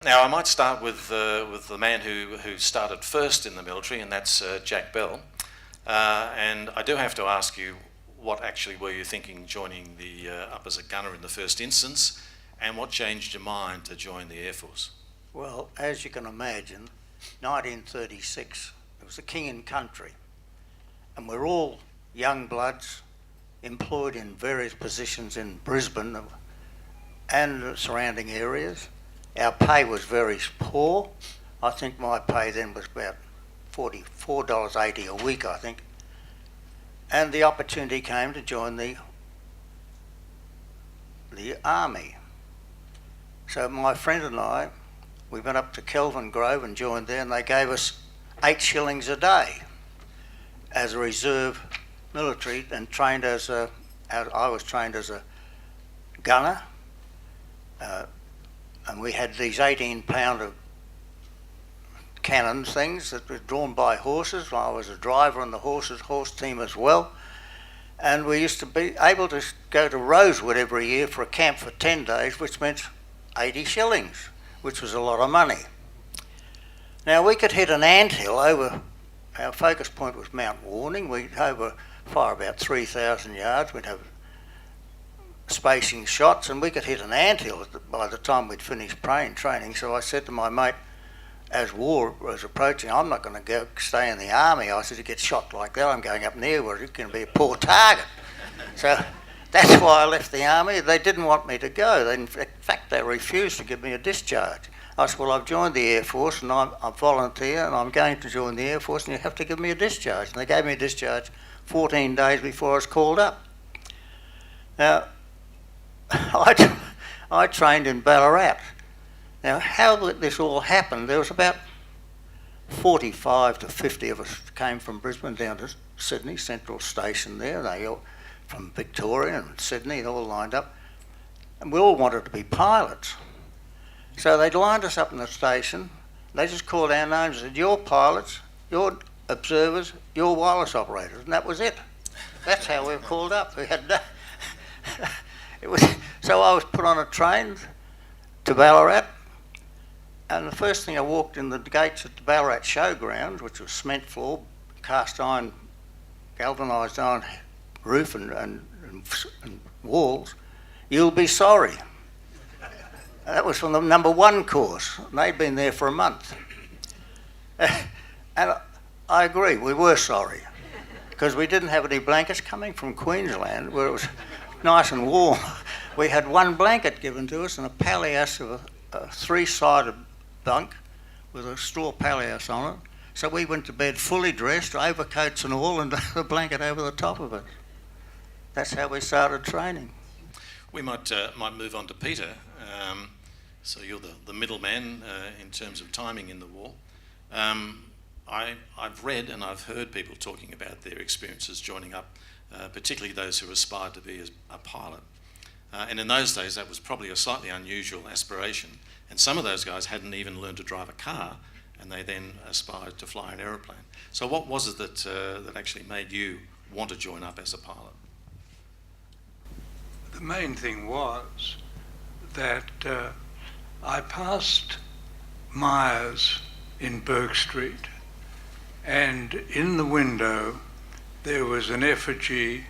Now, I might start with the man who started first in the military, and that's Jack Bell. And I do have to ask you, what actually were you thinking joining up as a gunner in the first instance, and what changed your mind to join the Air Force? Well, as you can imagine, 1936, it was the king and country, and we're all young bloods employed in various positions in Brisbane and the surrounding areas. Our pay was very poor. I think my pay then was about $44.80 a week, I think. And the opportunity came to join the army. So my friend and I, we went up to Kelvin Grove and joined there, and they gave us 8 shillings a day as a reserve military, and I was trained as a gunner. And we had these 18-pounder cannon things that were drawn by horses. I was a driver on the horse team as well. And we used to be able to go to Rosewood every year for a camp for 10 days, which meant 80 shillings, which was a lot of money. Now, we could hit an anthill over, our focus point was Mount Warning. We'd fire about 3,000 yards. We'd have spacing shots, and we could hit an anthill by the time we'd finished training. So I said to my mate, as war was approaching, I'm not going to stay in the army. I said, to get shot like that, I'm going up near where it's going to be a poor target. So that's why I left the army. They didn't want me to go. In fact, they refused to give me a discharge. I said, well, I've joined the Air Force, and I'm a volunteer, and I'm going to join the Air Force, and you have to give me a discharge. And they gave me a discharge 14 days before I was called up. Now, I trained in Ballarat. Now, how this all happened, there was about 45 to 50 of us came from Brisbane down to Sydney, Central Station there. They all from Victoria and Sydney, all lined up. And we all wanted to be pilots. So they lined us up in the station. They just called our names and said, you're pilots, you're observers, you're wireless operators. And that was it. That's how we were called up. We had so I was put on a train to Ballarat, and the first thing I walked in the gates at the Ballarat Showgrounds, which was cement floor, cast iron, galvanised iron roof and walls, you'll be sorry. That was from the number 1 course, and they'd been there for a month. And I agree, we were sorry, because we didn't have any blankets coming from Queensland, where it was nice and warm. We had 1 blanket given to us and a palliasse of a 3-sided bunk with a straw palliasse on it. So we went to bed fully dressed, overcoats and all, and the blanket over the top of it. That's how we started training. We might move on to Peter. So you're the middleman in terms of timing in the war. I've read and I've heard people talking about their experiences joining up, particularly those who aspired to be a pilot. And in those days, that was probably a slightly unusual aspiration. And some of those guys hadn't even learned to drive a car, and they then aspired to fly an aeroplane. So what was it that actually made you want to join up as a pilot? The main thing was that I passed Myers in Burke Street, and in the window there was an effigy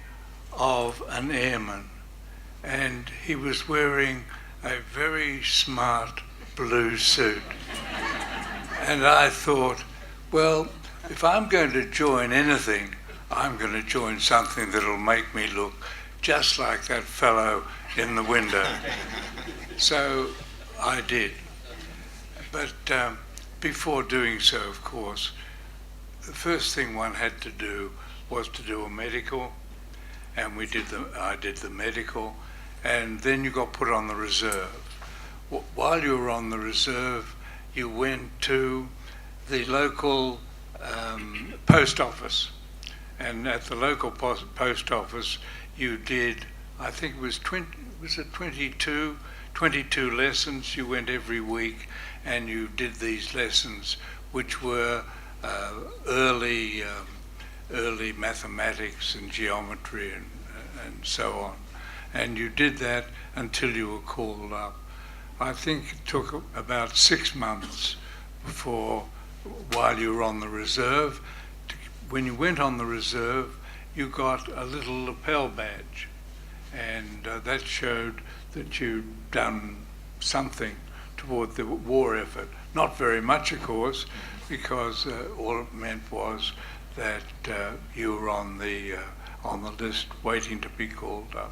of an airman, and he was wearing a very smart blue suit. And I thought, well, if I'm going to join anything, I'm going to join something that'll make me look just like that fellow in the window. So I did. But before doing so, of course, the first thing one had to do was to do a medical, and I did the medical, and then you got put on the reserve. While you were on the reserve, you went to the local post office, and at the local post office you did, I think it was 22 lessons. You went every week and you did these lessons, which were early mathematics and geometry and so on. And you did that until you were called up. I think it took about 6 months while you were on the reserve. When you went on the reserve, you got a little lapel badge, and that showed that you'd done something toward the war effort. Not very much, of course, because all it meant was that you were on the list waiting to be called up.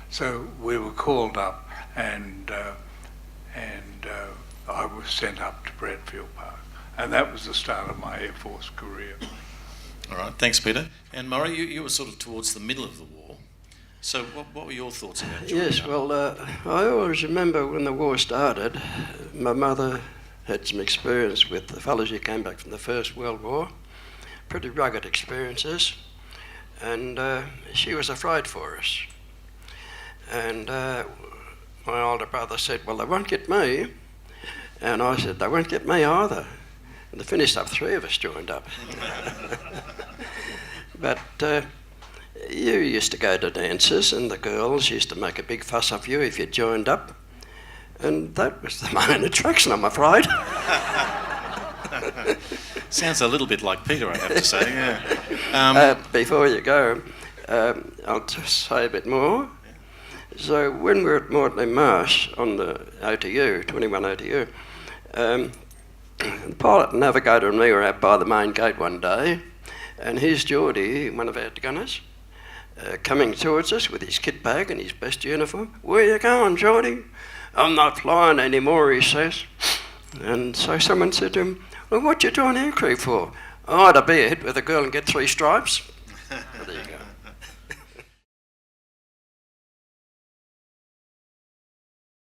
So we were called up, and I was sent up to Bradfield Park, and that was the start of my Air Force career. All right, thanks, Peter. And Murray, you were sort of towards the middle of the war. So what were your thoughts about joining Yes, up? well, I always remember when the war started, my mother had some experience with the fellows who came back from the First World War, pretty rugged experiences, and she was afraid for us. And my older brother said, well, they won't get me. And I said, they won't get me either. And they finished up, 3 of us joined up. But you used to go to dances, and the girls used to make a big fuss of you if you joined up. And that was the main attraction, I'm afraid. Sounds a little bit like Peter, I have to say, yeah. Before you go, I'll just say a bit more. So when we were at Mortley Marsh on the OTU, 21 OTU, the pilot and navigator and me were out by the main gate one day, and here's Geordie, one of our gunners, coming towards us with his kit bag and his best uniform. Where you going, Geordie? I'm not flying anymore, he says. And so someone said to him, well, what you join aircrew for? Oh, to be a hit with a girl and get 3 stripes.